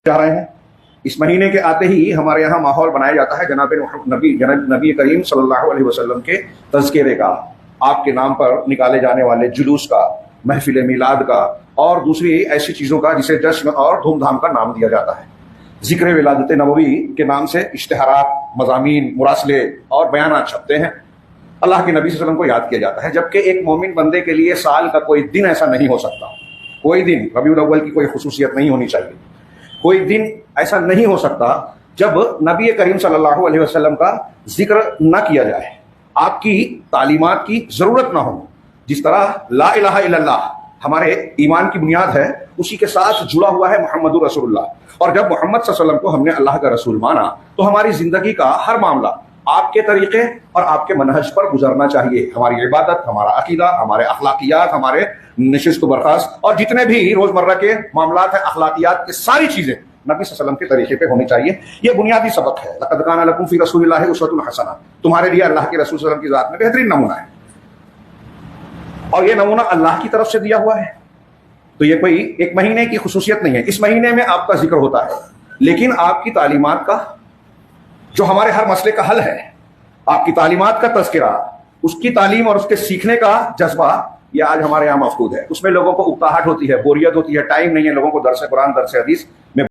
जा रहे हैं। इस महीने के आते ही हमारे यहाँ माहौल बनाया जाता है जनाब नबी करीम सल्लल्लाहु अलैहि वसल्लम के तज़किरे का, आपके नाम पर निकाले जाने वाले जुलूस का, महफिल मिलाद का और दूसरी ऐसी चीज़ों का जिसे जश्न और धूमधाम का नाम दिया जाता है। जिक्र विलादत नबवी के नाम से इश्तिहारात, मज़ामीन, मुरासले और बयानात छपते हैं। अल्लाह के नबी सल्लल्लाहु अलैहि वसल्लम को याद किया जाता है, जबकि एक मोमिन बंदे के लिए साल का कोई दिन ऐसा नहीं हो सकता, कोई दिन रबीउल अव्वल की कोई खुसूसियत नहीं होनी चाहिए, कोई दिन ऐसा नहीं हो सकता जब नबी करीम सल्लल्लाहु अलैहि वसल्लम का जिक्र न किया जाए, आपकी तालीमात की जरूरत ना हो। जिस तरह ला इलाहा इल्लल्लाह हमारे ईमान की बुनियाद है, उसी के साथ जुड़ा हुआ है मोहम्मदुर रसूलुल्लाह। और जब मोहम्मद सल्लल्लाहु अलैहि वसल्लम को हमने अल्लाह का रसूल माना तो हमारी जिंदगी का हर मामला आपके तरीके और आपके मनहज पर गुजरना चाहिए। हमारी इबादत, हमारा अकीदा, हमारे अखलाकियात, हमारे नशिस्त बर्खास्त और जितने भी रोजमर्रा के मामलात हैं, अखलाकियात की सारी चीजें नबी सल्लल्लाहु अलैहि वसल्लम के तरीके पे होनी चाहिए। ये बुनियादी सबक है। लक़द काना लकुम फ़ी रसूलिल्लाहि उस्वतुन हसना, तुम्हारे लिए अल्लाह के रसूल सल्लल्लाहु अलैहि वसल्लम की ज़ात में बेहतरीन नमूना है, और ये नमूना अल्लाह की तरफ से दिया हुआ है। तो ये कोई एक महीने की खुसूसियत नहीं है। इस महीने में आपका जिक्र होता है, लेकिन आपकी तालीमात का जो हमारे हर मसले का हल है, आपकी तालीमात का तज़किरा, उसकी तालीम और उसके सीखने का जज्बा, ये आज हमारे यहाँ मफकूद है। उसमें लोगों को उकताहट होती है, बोरियत होती है, टाइम नहीं है लोगों को दरस कुरान, दरस हदीस में